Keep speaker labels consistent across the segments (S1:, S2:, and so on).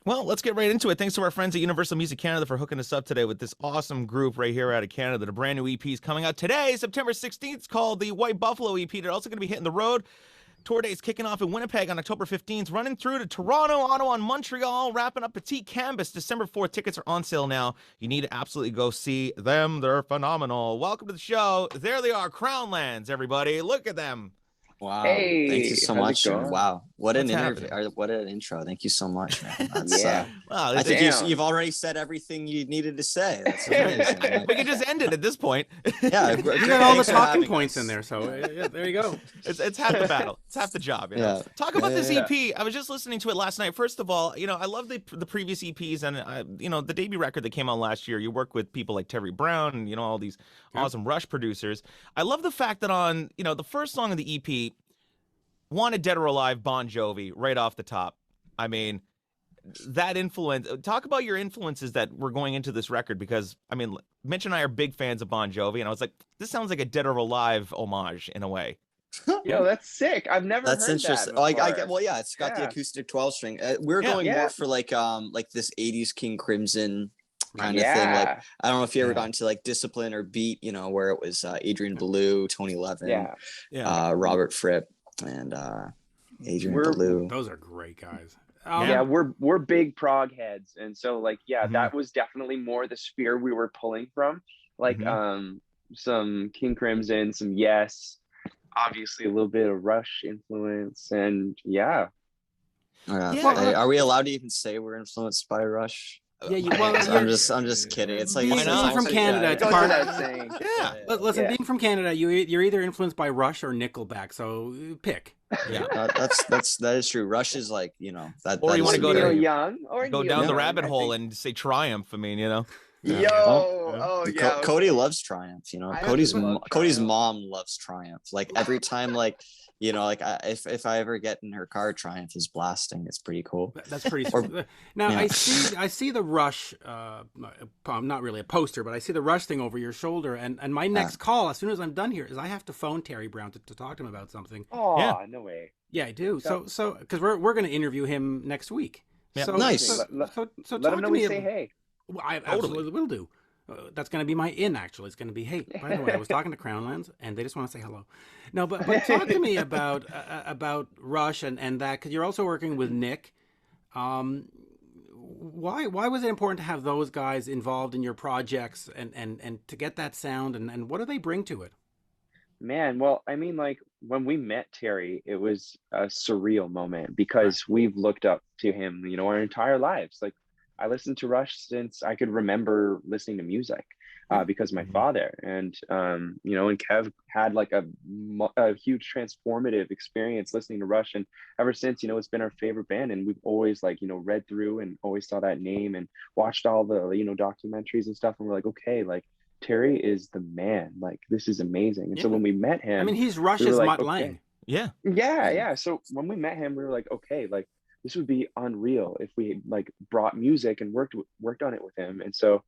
S1: Well, let's get right into it. Thanks to our friends at Universal Music Canada for hooking us up today with this awesome group right here out of Canada. The brand new EP is coming out today, September 16th. It's called the White Buffalo EP. They're also going to be hitting the road. Tour days kicking off in Winnipeg on October 15th, running through to Toronto, Ottawa, and Montreal, wrapping up Petite Canvas December 4th. Tickets are on sale now. You need to absolutely go see them. They're phenomenal. Welcome to the show. There they are, Crownlands, everybody. Look at them.
S2: Wow. Thank you
S3: Hey,
S2: so
S3: how's it
S2: much. And
S3: going?
S2: wow. What an
S1: What's
S2: interview.
S1: happening?
S2: Or what an intro. Thank you so much, man. That's
S3: Yeah.
S1: Well,
S2: I think
S3: Damn.
S2: you've already said everything you needed to say. That's amazing.
S1: we can just end it at this point.
S2: Yeah.
S4: You got all the
S2: thanks for
S4: talking
S2: having
S4: points
S2: us.
S4: in there, so yeah, there you go.
S1: It's half the battle. It's half the job. You know?
S2: Yeah.
S1: Talk about this
S2: Yeah.
S1: EP. I was just listening to it last night. First of all, I love the previous EPs and the debut record that came out last year. You work with people like Terry Brown and all these awesome Rush producers. I love the fact that on the first song of the EP, Wanted Dead or Alive, Bon Jovi, right off the top. I mean, that influence. Talk about your influences that were going into this record, because Mitch and I are big fans of Bon Jovi, and I was like, this sounds like a Dead or Alive homage in a way.
S3: Yo, that's sick. I've never
S2: That's
S3: heard
S2: interesting.
S3: that
S2: I
S3: before.
S2: get, well, yeah, it's got the
S3: Yeah.
S2: acoustic 12 string. We're
S1: Yeah.
S2: going
S3: Yeah.
S2: more for like this 80s King Crimson kind of thing.
S3: Yeah.
S2: Like, I don't know if you ever
S4: Yeah.
S2: got into like Discipline or Beat, where it was Adrian Belew, Tony Levin,
S3: Yeah.
S2: Robert Fripp, and Adrian
S3: We're-
S2: Belew.
S4: Those are great guys.
S3: Yeah, we're big prog heads, and so
S1: Mhm.
S3: that was definitely more the sphere we were pulling from. Some King Crimson, some Yes, obviously a little bit of Rush influence, and yeah.
S1: Yeah.
S2: Are we allowed to even say we're influenced by Rush?
S4: Yeah,
S2: I'm just kidding. It's like
S4: Being-
S2: it's
S4: being from
S2: like-
S4: Canada,
S2: yeah,
S4: it's
S3: Goes
S4: part-
S3: without saying.
S1: Yeah.
S4: Listen,
S3: Yeah.
S4: being from Canada, you're either influenced by Rush or Nickelback, so pick.
S1: Yeah.
S2: that is true. Rush is like that.
S1: Or
S2: that
S1: you
S2: is
S1: wanna
S2: a
S1: go to-
S3: Neil
S2: very-
S3: Young, or
S1: Go
S3: Neil
S1: down the
S3: Young,
S1: rabbit
S3: I
S1: hole
S3: think.
S1: and say Triumph.
S3: Yo,
S1: Yeah.
S3: oh yeah,
S2: Cody
S3: okay.
S2: loves Triumph.
S3: I
S2: Cody's
S3: love
S2: Cody's
S3: Triumph.
S2: mom loves Triumph. Like every time, if I ever get in her car, Triumph is blasting. It's pretty cool.
S4: That's pretty.
S2: Or-
S4: Now
S2: yeah.
S4: I see the Rush. Not really a poster, but I see the Rush thing over your shoulder. And my next call, as soon as I'm done here, is I have to phone Terry Brown to talk to him about something.
S3: Oh,
S1: Yeah.
S3: no way.
S4: Yeah, I do. So because we're going to interview him next week.
S1: Yeah.
S4: So,
S2: Nice.
S4: So,
S3: Let-
S4: so, so
S3: Let
S4: talk
S3: him know
S4: to
S3: we
S4: me.
S3: say hey.
S4: Well, I
S1: Totally.
S4: absolutely will do. That's going to be my in. Actually, it's going to be. Hey, by the way, I was talking to Crownlands, and they just want to say hello. No, but talk to me about Rush and that, because you're also working with Nick. Why was it important to have those guys involved in your projects and to get that sound and what do they bring to it?
S3: Man, well, I mean, like when we met Terry, it was a surreal moment because we've looked up to him, our entire lives. Like I listened to Rush since I could remember listening to music, because of my father. And and Kev had like a huge transformative experience listening to Rush, and ever since, it's been our favorite band, and we've always read through and always saw that name and watched all the documentaries and stuff, and we're like, okay, like Terry is the man. Like this is amazing. And so
S4: Yeah.
S3: when we met him,
S4: I mean, he's
S3: we were
S4: Rush's
S3: like,
S4: Mutt
S3: okay.
S4: Lange.
S1: Yeah.
S3: Yeah. So when we met him, we were like, okay, like this would be unreal if we like brought music and worked on it with him. And so,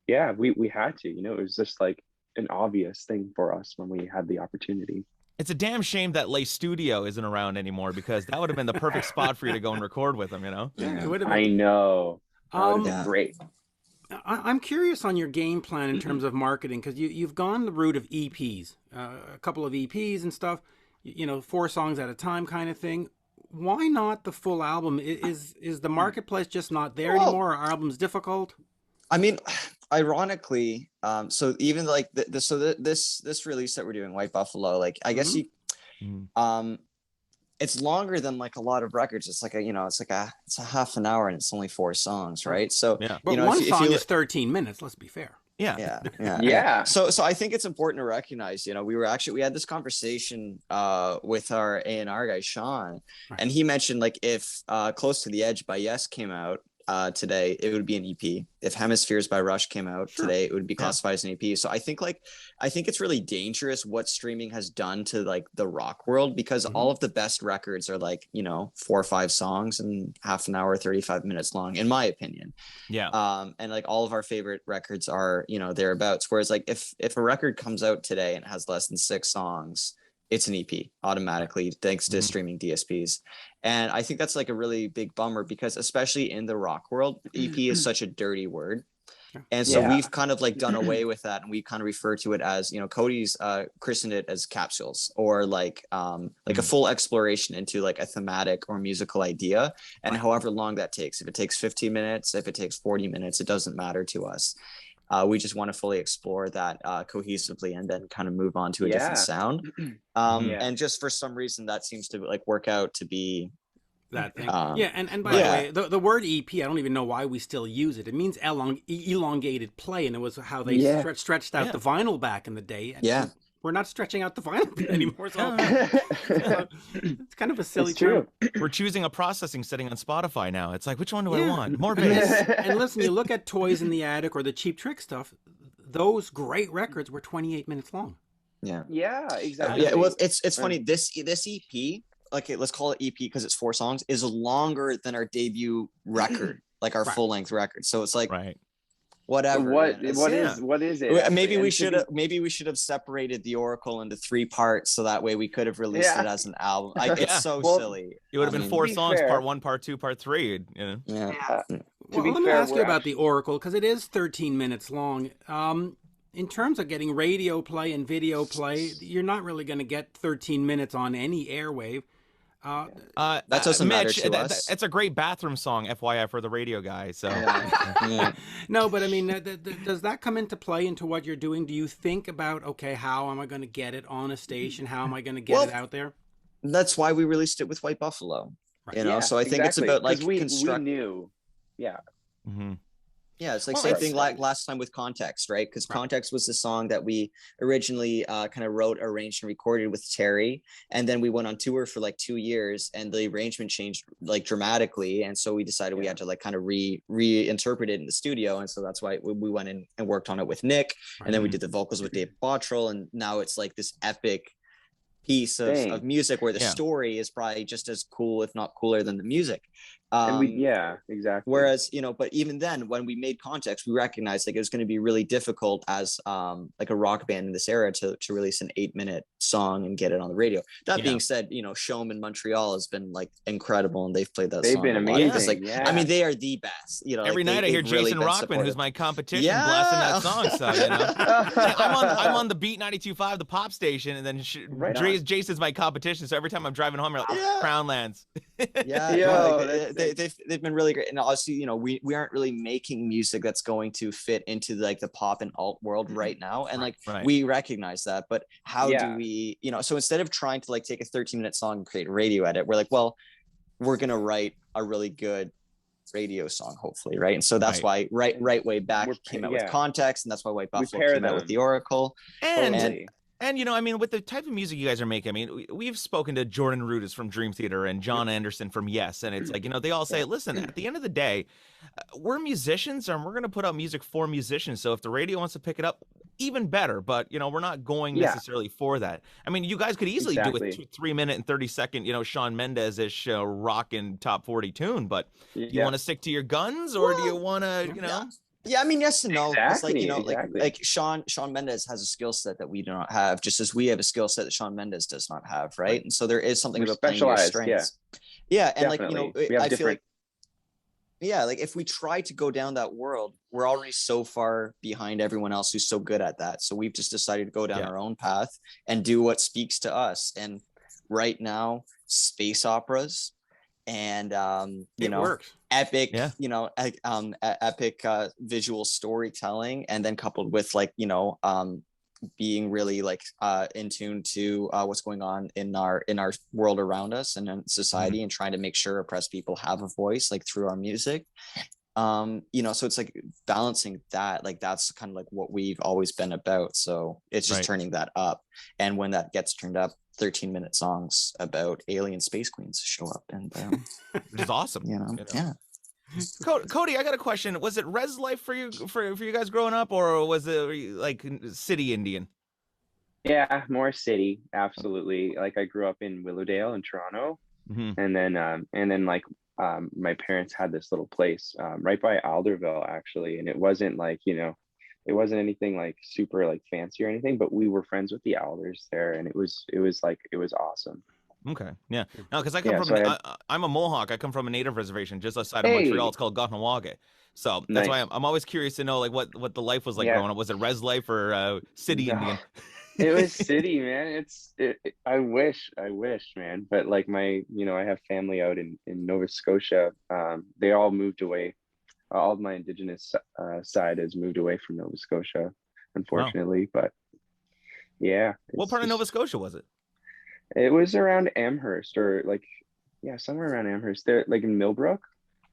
S3: yeah, we had to. It was just like an obvious thing for us when we had the opportunity.
S1: It's a damn shame that Lay Studio isn't around anymore, because that would have been the perfect spot for you to go and record with him.
S4: Yeah, it would have
S3: I
S4: been.
S3: know. That would've been
S2: Yeah.
S3: great.
S4: I'm curious on your game plan in terms of marketing, because you've gone the route of EPs, a couple of EPs and stuff, 4 songs at a time kind of thing. Why not the full album? Is the marketplace just not there
S2: Well-
S4: anymore? Are albums difficult?
S2: I mean, ironically, so even like this release that we're doing, White Buffalo, like I guess it's longer than like a lot of records. It's like it's a half an hour and it's only 4 songs, right? So
S1: Yeah.
S4: But one song is 13 minutes. Let's be fair.
S1: Yeah.
S3: Yeah.
S2: So I think it's important to recognize, we had this conversation with our A&R guy, Sean,
S4: Right.
S2: and he mentioned like if Close to the Edge by Yes came out today, it would be an EP. If Hemispheres by Rush came out today, it would be classified as an EP. So I think it's really dangerous what streaming has done to like the rock world, because all of the best records are like 4 or 5 songs and half an hour, 35 minutes long, in my opinion.
S1: Yeah.
S2: And like all of our favorite records are thereabouts. Whereas like if a record comes out today and it has less than 6 songs, it's an EP automatically thanks to
S1: Mhm.
S2: streaming DSPs. And I think that's like a really big bummer because especially in the rock world, EP is such a dirty word. And so
S3: Yeah.
S2: we've kind of like done away with that, and we kind of refer to it as, you know, Cody's christened it as capsules, or like a full exploration into like a thematic or musical idea, and however long that takes. If it takes 15 minutes, if it takes 40 minutes, it doesn't matter to us. We just want to fully explore that cohesively and then kind of move on to a different sound. And just for some reason that seems to like work out to be
S4: that thing. And by the way, the word EP, I don't even know why we still use it. It means elongated play, and it was how they stretched out the vinyl back in the day. And we're not stretching out the vinyl anymore, so it's kind of a silly term.
S1: We're choosing a processing setting on Spotify now. It's like, which one do I want? More bass.
S4: And listen, you look at Toys in the Attic or the Cheap Trick stuff, those great records were 28 minutes long.
S3: Yeah, exactly.
S2: Yeah, well, it's funny. This EP, okay, let's call it EP because it's 4 songs, is longer than our debut record, like our full length record. So it's like, whatever.
S3: What is it?
S2: Maybe we should have separated the Oracle into 3 parts, so that way we could have released it as an album. It's so silly.
S1: It would have been 4 songs, part 1, part 2, part 3. You know?
S4: Well, let me ask you about the Oracle, because it is 13 minutes long. In terms of getting radio play and video play, you're not really going to get 13 minutes on any airwave.
S2: That doesn't matter to us.
S1: It's a great bathroom song, FYI, for the radio guy. So
S4: no, but I mean, does that come into play into what you're doing? Do you think about, okay, how am I going to get it on a station? How am I going to get it out there?
S2: That's why we released it with White Buffalo. You know, so I think it's about like
S3: we knew.
S2: Yeah, it's like same thing like last time with Context, right? Because Context was the song that we originally kind of wrote, arranged, and recorded with Terry, and then we went on tour for like 2 years, and the arrangement changed like dramatically, and so we decided we had to like kind of reinterpret it in the studio, and so that's why we went in and worked on it with Nick, and then we did the vocals with Dave Bottrell, and now it's like this epic piece of music where the story is probably just as cool, if not cooler, than the music.
S3: Exactly.
S2: Whereas, you know, but even then, when we made Context, we recognized like it was going to be really difficult as like a rock band in this era to release an 8-minute song and get it on the radio. That being said, you know, Show'em in Montreal has been like incredible, and they've played that song.
S3: They've been amazing.
S2: Like, I mean, they are the best. You know,
S1: every
S2: like,
S1: night I hear
S2: really
S1: Jason Rockman, who's my competition, blasting that song. So you know, I'm on the Beat 92.5, the pop station, and then Jason's my competition. So every time I'm driving home, I'm like, Crownlands.
S2: They've been really great. And also, you know, we aren't really making music that's going to fit into like the pop and alt world right now, and like we recognize that, but how do we, you know, so instead of trying to like take a 13-minute song and create a radio edit, we're like, well, we're gonna write a really good radio song, hopefully, right? And so that's why right way back came out with Context, and that's why White Buffalo came out with the Oracle.
S1: And, you know, I mean, with the type of music you guys are making, I mean, we've spoken to Jordan Rudess from Dream Theater and John Anderson from Yes. And it's like, you know, they all say, listen, at the end of the day, we're musicians and we're going to put out music for musicians. So if the radio wants to pick it up, even better. But, you know, we're not going necessarily for that. I mean, you guys could easily do a 3-minute and 30-second, you know, Shawn Mendes-ish rockin' top 40 tune. But do you want to stick to your guns, or do you want to, you know?
S2: Yeah, I mean, yes and no. It's like, you know,
S3: exactly.
S2: like Shawn Mendes has a skill set that we do not have, just as we have a skill set that Shawn Mendes does not have, right? And so there is something about playing your strengths. Yeah, and
S3: definitely.
S2: like, you know, I feel like, like if we try to go down that world, we're already so far behind everyone else who's so good at that. So we've just decided to go down our own path and do what speaks to us. And right now, space operas and you know,
S4: works.
S2: Epic, you know, epic visual storytelling, and then coupled with like, you know, being really like in tune to what's going on in our world around us and in society, and trying to make sure oppressed people have a voice like through our music. You know, so it's like balancing that, like that's kind of like what we've always been about. So it's just turning that up, and when that gets turned up, 13-minute songs about alien space queens show up, and
S1: which is awesome.
S2: You know?
S1: Cody, I got a question. Was it res life for you guys growing up, or was it like city Indian?
S3: Yeah, more city, absolutely. Like I grew up in Willowdale in Toronto, and then like my parents had this little place right by Alderville, actually, and it wasn't like, you know, it wasn't anything like super like fancy or anything, but we were friends with the elders there, and it was awesome.
S1: Okay, yeah. No, because I come
S3: Yeah,
S1: from
S3: so
S1: I'm a Mohawk. I come from a native reservation just outside of Montreal.
S3: hey,
S1: It's called Kahnawake. So that's why
S3: nice.
S1: I'm always curious to know like what the life was like
S3: Yeah,
S1: growing up. Was it res life or city
S3: no,
S1: Indian?
S3: it was city, man. I wish, man. But like I have family out in Nova Scotia. They all moved away. All of my indigenous side has moved away from Nova Scotia,
S1: Wow.
S3: unfortunately. But yeah,
S1: What
S3: it's
S1: part of Nova
S3: just
S1: Scotia was it?
S3: it was around Amherst, or like, yeah, somewhere around Amherst. There, like in Millbrook,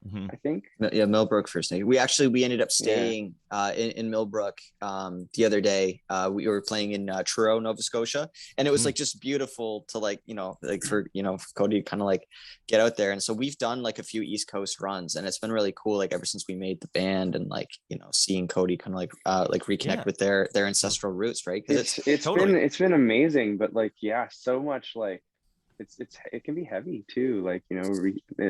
S1: Hmm.
S3: I think.
S2: Yeah, Millbrook First Nation. We ended up
S3: Yeah.
S2: staying in Millbrook the other day. We were playing in Truro, Nova Scotia, and it was
S1: Mm.
S2: like just beautiful to like like for for Cody to kind of like get out there. And so we've done like a few East Coast runs, and it's been really cool. Like ever since we made the band, and like seeing Cody kind of like reconnect
S1: Yeah,
S2: with their ancestral roots, right? Because
S1: totally.
S3: It's been amazing, but like, yeah, so much like it can be heavy too, like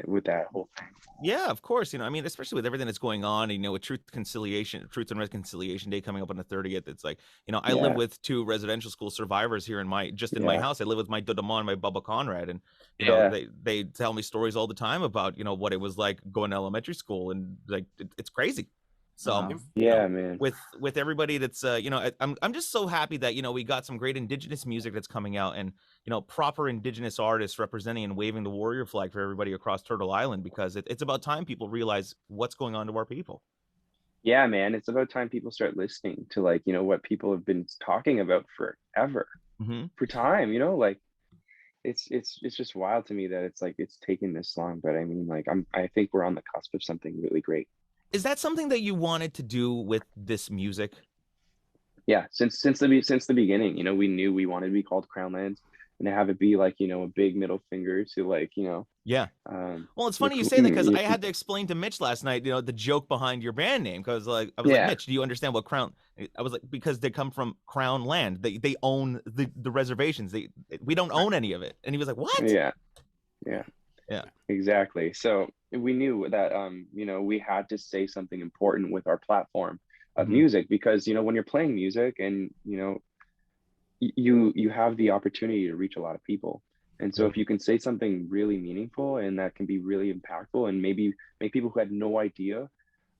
S3: with that whole thing.
S1: Yeah, of course. I mean, especially with everything that's going on, with Truth and Reconciliation Day coming up on the 30th, it's like, I live
S3: Yeah,
S1: with two residential school survivors here in my
S3: yeah,
S1: house. I live with my Dodoma and my Bubba Conrad, and
S3: yeah.
S1: they tell me stories all the time about what it was like going to elementary school, and like it's crazy. So,
S2: wow.
S3: Yeah, man.
S1: with everybody that's I'm just so happy that we got some great indigenous music that's coming out, and proper indigenous artists representing and waving the warrior flag for everybody across Turtle Island, because it's about time people realize what's going on to our people.
S3: Yeah, man. It's about time people start listening to like, what people have been talking about forever,
S1: Hmm.
S3: for time, like it's just wild to me that it's like it's taken this long. But I mean, like I think we're on the cusp of something really great.
S1: Is that something that you wanted to do with this music?
S3: Yeah, since the beginning, we knew we wanted to be called Crownlands, and to have it be like, a big middle finger to like,
S1: Yeah.
S3: um
S1: Well, it's
S3: your,
S1: funny you say that, because I had to explain to Mitch last night, the joke behind your band name, because like I was like,
S3: yeah,
S1: Mitch, do you understand what Crown? I was like, because they come from Crown Land. They own the reservations. We don't own any of it. And he was like, what?
S3: yeah, yeah.
S1: Yeah.
S3: Exactly. So we knew that we had to say something important with our platform of
S1: Hmm.
S3: music, because when you're playing music, and you have the opportunity to reach a lot of people. And so
S1: Yeah.
S3: if you can say something really meaningful and that can be really impactful, and maybe make people who had no idea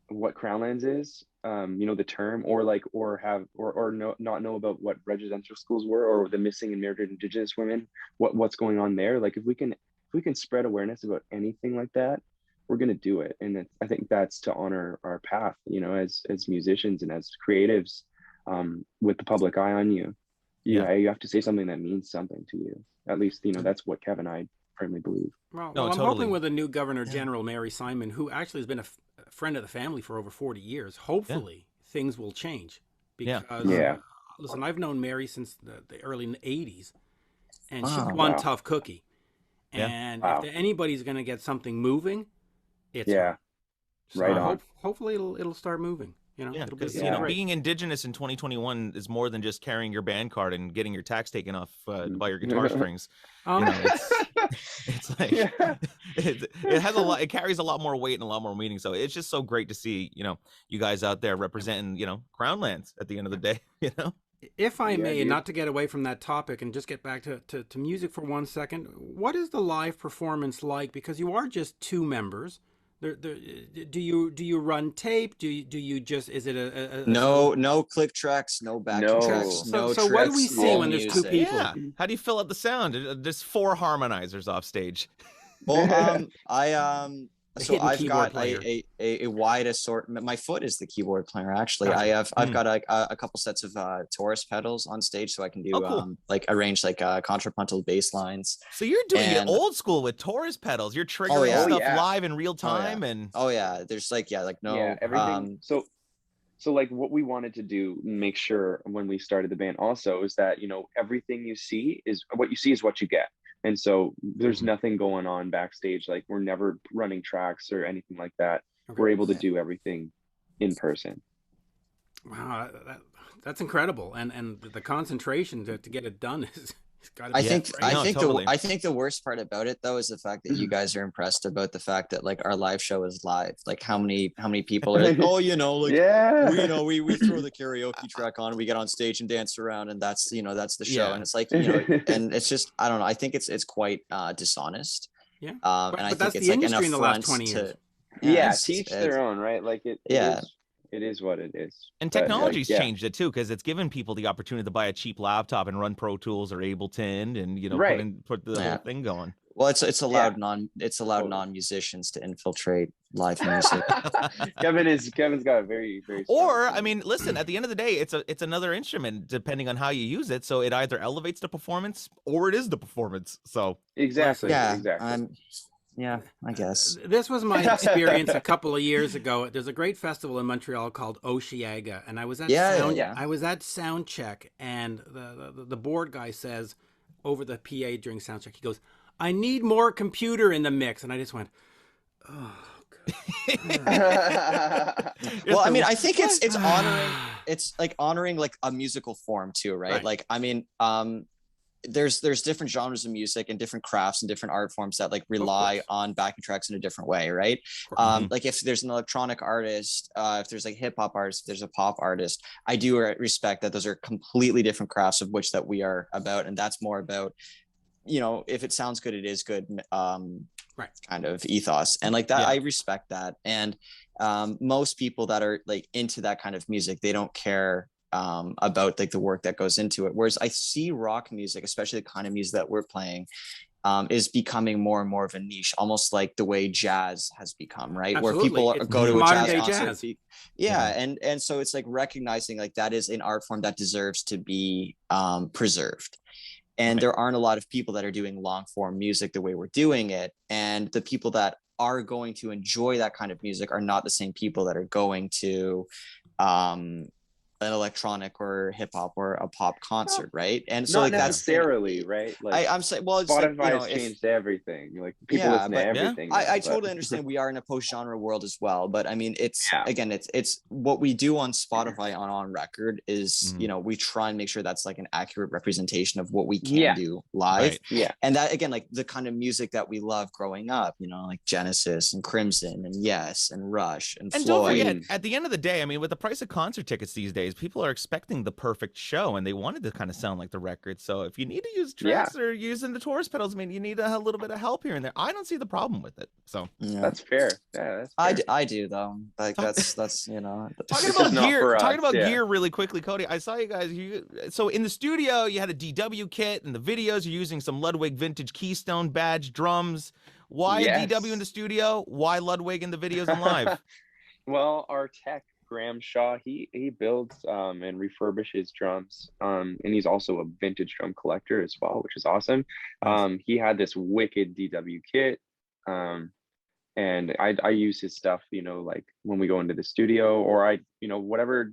S3: what Crownlands is, the term, or like, or have, or not know about what residential schools were, or the missing and murdered Indigenous women, what's going on there. Like if we can spread awareness about anything like that, we're going to do it. And I think that's to honor our path, as musicians and as creatives, with the public eye on you.
S1: Yeah.
S3: You have to say something that means something to you. At least, that's what Kevin and I firmly believe.
S4: Well,
S1: No,
S4: I'm hoping
S1: totally.
S4: with the new Governor General, Mary Simon, who actually has been a friend of the family for over 40 years, hopefully things will change.
S1: Yeah.
S4: Because,
S3: Yeah.
S4: listen, I've known Mary since the early 80s, and she's
S2: Wow.
S4: one
S3: Wow.
S4: tough cookie.
S1: Yeah.
S4: And
S3: Wow.
S4: if anybody's going to get something moving, it's
S3: Yeah.
S4: her. So
S3: Right on.
S4: hopefully it'll start moving.
S1: Yeah,
S4: It'll be
S1: because
S3: Yeah.
S4: great.
S1: being indigenous in 2021 is more than just carrying your band card and getting your tax taken off by your guitar strings. It's like
S3: Yeah.
S1: it has a lot. It carries a lot more weight and a lot more meaning. So it's just so great to see you guys out there representing Crown Lands at the end of the day.
S4: If I
S3: Yeah,
S4: may, and
S3: dude.
S4: not to get away from that topic and just get back to music for 1 second, what is the live performance like? Because you are just two members. Do you run tape? Do you just, is it a
S2: No click tracks, no backing
S3: No.
S2: tracks,
S4: So
S2: no
S4: so what do we
S2: tricks,
S4: see
S2: all
S4: when there's two
S2: music.
S4: people?
S1: Yeah. How do you fill out the sound? There's 4 harmonizers off stage.
S2: Well, so
S4: hidden
S2: I've
S4: keyboard
S2: got
S4: player.
S2: a wide assortment. My foot is the keyboard player, actually.
S4: Gotcha.
S2: I've got a couple sets of Taurus pedals on stage, so I can do
S1: Oh, cool.
S2: like arrange like contrapuntal bass lines.
S1: So you're doing it
S2: And-
S1: old school with Taurus pedals. You're triggering
S2: Oh, yeah.
S1: stuff
S3: Yeah.
S1: live in real time, and
S2: Oh yeah, there's like no
S3: Yeah, everything. So like what we wanted to do, make sure when we started the band also, is that everything you see is what you get. And so there's nothing going on backstage. Like we're never running tracks or anything like that.
S4: Okay.
S3: We're able to do everything in person.
S4: Wow, that's incredible, and the concentration to get it done is
S2: I think
S1: totally.
S2: I think the worst part about it though is the fact that you guys are impressed about the fact that like our live show is live. Like how many people are like, oh, like
S3: Yeah.
S2: we throw the karaoke track on, we get on stage and dance around, and that's that's the show.
S1: Yeah.
S2: And it's like, and it's just, I don't know. I think it's quite dishonest.
S4: Yeah.
S2: And
S4: But
S2: I think
S4: that's
S2: it's
S4: the
S2: like an
S4: industry in the last
S2: affront
S4: 20 years.
S2: to
S3: Yeah,
S2: it's-
S3: teach
S2: it's-
S3: their own, right? Like it is what it is.
S1: And
S3: But, like,
S1: technology's
S3: yeah.
S1: changed it too, because it's given people the opportunity to buy a cheap laptop and run Pro Tools or Ableton, and
S3: Right.
S1: put the whole thing going.
S2: Well, it's allowed
S3: Totally.
S2: non-musicians to infiltrate live music.
S3: Kevin's got a very, very strong
S1: Or, I
S3: opinion.
S1: mean, listen, at the end of the day, it's another instrument depending on how you use it. So it either elevates the performance or it is the performance. So
S3: Exactly.
S2: Yeah,
S3: Exactly.
S2: yeah, I guess.
S4: This was my experience a couple of years ago. There's a great festival in Montreal called Osheaga, and I was at I was at sound check, and the board guy says over the PA during sound check, he goes, "I need more computer in the mix," and I just went, "Oh."
S2: Well, I mean, I think it's honoring. It's like honoring like a musical form too, right? Like, I mean, there's different genres of music and different crafts and different art forms that like rely on backing tracks in a different way, right? Like if there's an electronic artist, if there's like hip hop artist, if there's a pop artist, I do respect that those are completely different crafts of which that we are about, and that's more about, if it sounds good, it is good, kind of ethos, and like that, I respect that. And most people that are like into that kind of music, they don't care about like the work that goes into it. Whereas I see rock music, especially the kind of music that we're playing, is becoming more and more of a niche, almost like the way jazz has become, right?
S4: Absolutely.
S2: Where people go to a
S4: modern
S2: jazz
S4: day
S2: concert.
S4: jazz.
S2: And so it's like recognizing like that is an art form that deserves to be preserved. And there aren't a lot of people that are doing long form music the way we're doing it. And the people that are going to enjoy that kind of music are not the same people that are going to an electronic or hip hop or a pop concert, right? And so
S3: not
S2: like
S3: necessarily, right? Like
S2: I'm saying, well, it's
S3: Spotify
S2: like,
S3: has changed everything. Like people listen to everything.
S2: I totally understand we are in a post genre world as well, but I mean, it's again, it's what we do on Spotify on record is, we try and make sure that's like an accurate representation of what we can do live.
S1: Right.
S3: Yeah.
S2: And that, again, like the kind of music that we love growing up, like Genesis and Crimson and Yes and Rush and
S1: And
S2: Floyd.
S1: don't forget, at the end of the day, I mean, with the price of concert tickets these days, people are expecting the perfect show, and they wanted to kind of sound like the record. So if you need to use tracks or using the Taurus pedals, I mean, you need a little bit of help here and there. I don't see the problem with it. So
S3: that's fair. Yeah, that's fair.
S2: I do though. Like that's
S1: talking about gear. Talking about gear really quickly, Cody. I saw you guys. So in the studio, you had a DW kit, and the videos you're using some Ludwig vintage Keystone badge drums. Why a DW in the studio? Why Ludwig in the videos and live?
S3: Well, our tech, Graham Shaw, he builds and refurbishes drums, and he's also a vintage drum collector as well, which is awesome. He had this wicked DW kit, and I use his stuff, like when we go into the studio, or whatever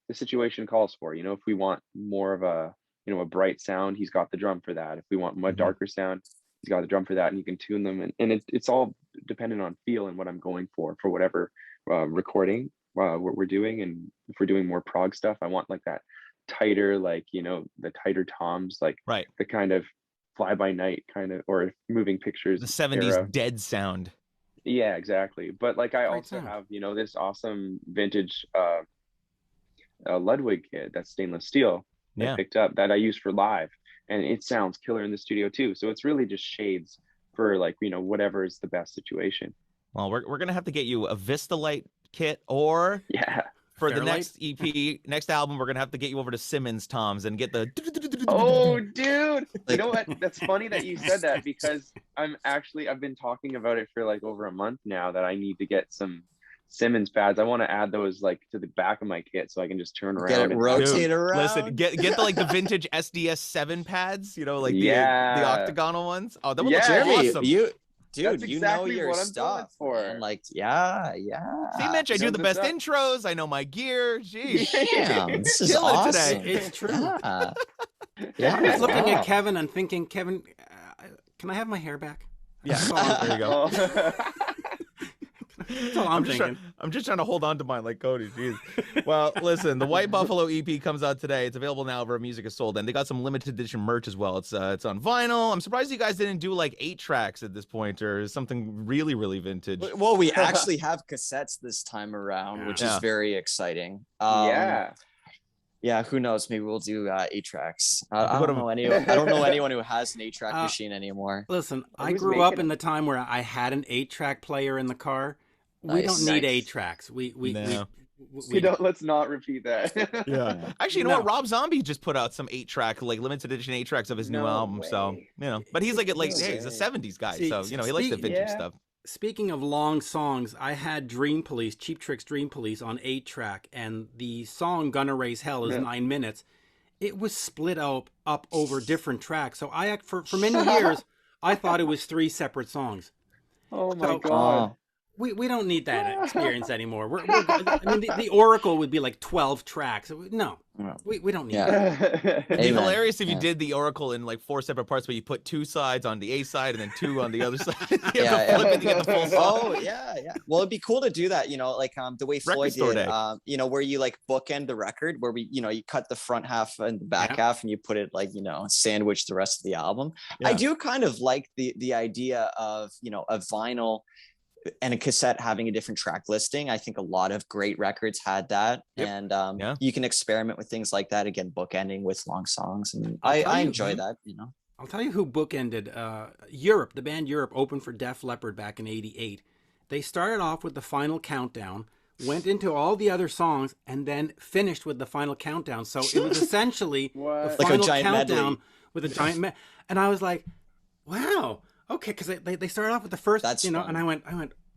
S3: the situation calls for. If we want more of a a bright sound, he's got the drum for that. If we want a darker sound, he's got the drum for that, and he can tune them, and it's all dependent on feel and what I'm going for whatever recording what we're doing. And if we're doing more prog stuff, I want like that tighter, like the tighter toms, like the kind of fly by night kind of, or moving pictures,
S1: the 70s dead sound.
S3: Yeah, exactly. But like I also have this awesome vintage Ludwig kit that's stainless steel I picked up that I use for live, and it sounds killer in the studio too. So it's really just shades for like whatever is the best situation.
S1: Well, we're gonna have to get you a Vistalite kit, or for the next EP, next album, we're gonna have to get you over to Simmons Toms and get the.
S3: Oh, dude! You know what? That's funny that you said that, because I've been talking about it for like over a month now, that I need to get some Simmons pads. I want to add those like to the back of my kit so I can just turn around
S2: and rotate around.
S1: Listen, get the vintage SDS 7 pads, like the octagonal ones. Oh, that would look awesome.
S2: Dude, that's exactly your stuff. And like, See,
S1: Mitch, I do the best intros. I know my gear. Jeez.
S2: Damn, this is awesome. Today.
S4: It's true. I was looking at Kevin and thinking, Kevin, can I have my hair back?
S1: Yeah. There you go.
S4: That's all I'm thinking.
S1: I'm just trying to hold on to mine like Cody. Jeez. Well, listen, the White Buffalo EP comes out today. It's available now where music is sold, and they got some limited edition merch as well. It's on vinyl. I'm surprised you guys didn't do like 8 tracks at this point or something really, really vintage.
S2: Well, we actually have cassettes this time around, which is very exciting. Yeah, who knows? Maybe we'll do 8 tracks. I don't know anyone who has an 8-track machine anymore.
S4: Listen, I grew up in the time where I had an 8-track player in the car. We don't need 8 tracks. We
S3: don't. Let's not repeat that.
S1: Yeah. Actually, you know what? Rob Zombie just put out some 8-track, like limited edition 8 tracks of his new album. So but he's like hey, he's a '70s guy, so he likes the vintage stuff.
S4: Speaking of long songs, I had Dream Police, Cheap Trick's Dream Police on 8-track, and the song Gonna Raise Hell is 9 minutes. It was split up over different tracks. So for many years, I thought it was 3 separate songs.
S3: Oh my God.
S4: We don't need that experience anymore. I mean, the Oracle would be like 12 tracks. No, we don't need that.
S1: It'd be hilarious if you did the Oracle in like 4 separate parts, where you put 2 sides on the A side and then 2 on the other side. You have to flip it to get the full song.
S2: Oh yeah. Well, it'd be cool to do that. Like the way Floyd did. Where you like bookend the record, where you cut the front half and the back half, and you put it like sandwich the rest of the album. Yeah. I do kind of like the idea of a vinyl and a cassette having a different track listing. I think a lot of great records had that. Yep. And you can experiment with things like that. Again, bookending with long songs. And I enjoy that,
S4: I'll tell you who bookended. Europe, the band Europe opened for Def Leppard back in '88. They started off with the Final Countdown, went into all the other songs, and then finished with the Final Countdown. So it was essentially the Final Countdown medley. With a giant and I was like, wow. Okay, because they started off with the first, and I went,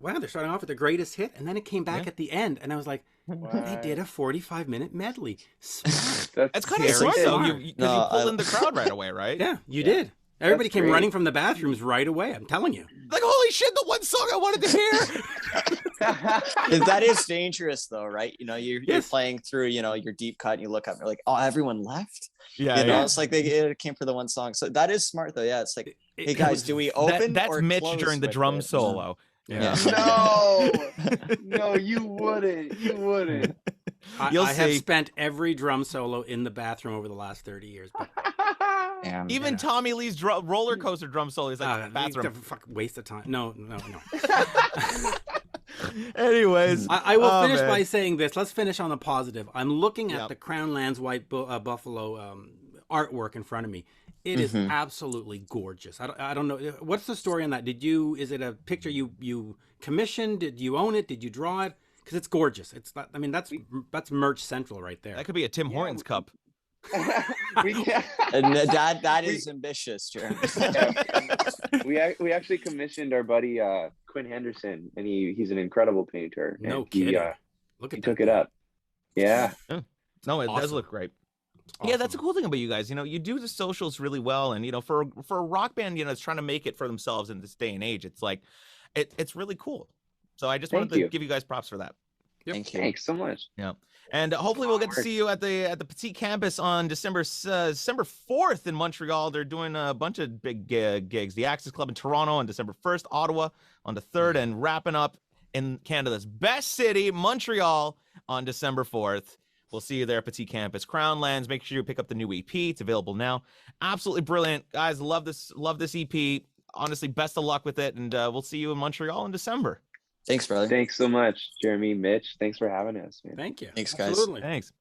S4: wow, they're starting off with the greatest hit, and then it came back at the end, and I was like, they did a 45-minute medley. Smart.
S1: That's kind of smart, though, because you pull in the crowd right away, right?
S4: Yeah, you did. Everybody came running from the bathrooms right away. I'm telling you.
S1: Like, holy shit, the one song I wanted to hear.
S2: That is dangerous, though, right? You're playing through, your deep cut, and you look up, and you're like, oh, everyone left. Yeah, it's like they came for the one song. So that is smart, though. Yeah, it's like, hey guys, do we open?
S1: That's Mitch during the drum solo.
S2: Yeah.
S3: No, you wouldn't.
S4: I have spent every drum solo in the bathroom over the last 30 years.
S1: Even Tommy Lee's roller coaster drum solo is like bathroom.
S4: Waste of time. No.
S1: Anyways,
S4: I will finish by saying this. Let's finish on the positive. I'm looking at the Crown Lands White Buffalo artwork in front of me. It is absolutely gorgeous. I don't know. What's the story on that? Is it a picture you commissioned? Did you own it? Did you draw it? Because it's gorgeous. That's merch central right there.
S1: That could be a Tim Hortons cup.
S2: And that is ambitious, Jeremy.
S3: We actually commissioned our buddy Quinn Henderson, and he's an incredible painter.
S4: No kidding.
S3: He took it up. Yeah.
S1: No, it does look great. Awesome. Yeah, that's the cool thing about you guys. You do the socials really well, and for a rock band, that's trying to make it for themselves in this day and age. It's like, it's really cool. So I just wanted to give you guys props for that.
S2: Yep. Thank you.
S3: Thanks so much.
S1: Yeah, and hopefully we'll get to see you at the Petit Campus on December 4th in Montreal. They're doing a bunch of big gigs. The Axis Club in Toronto on December 1st, Ottawa on the 3rd, and wrapping up in Canada's best city, Montreal, on December 4th. We'll see you there at Petit Campus. Crown Lands. Make sure you pick up the new EP. It's available now. Absolutely brilliant, guys. Love this EP. Honestly, best of luck with it, and we'll see you in Montreal in December.
S2: Thanks, brother.
S3: Thanks so much, Jeremy, Mitch. Thanks for having us, man.
S4: Thank you.
S2: Thanks, guys.
S4: Absolutely.
S1: Thanks.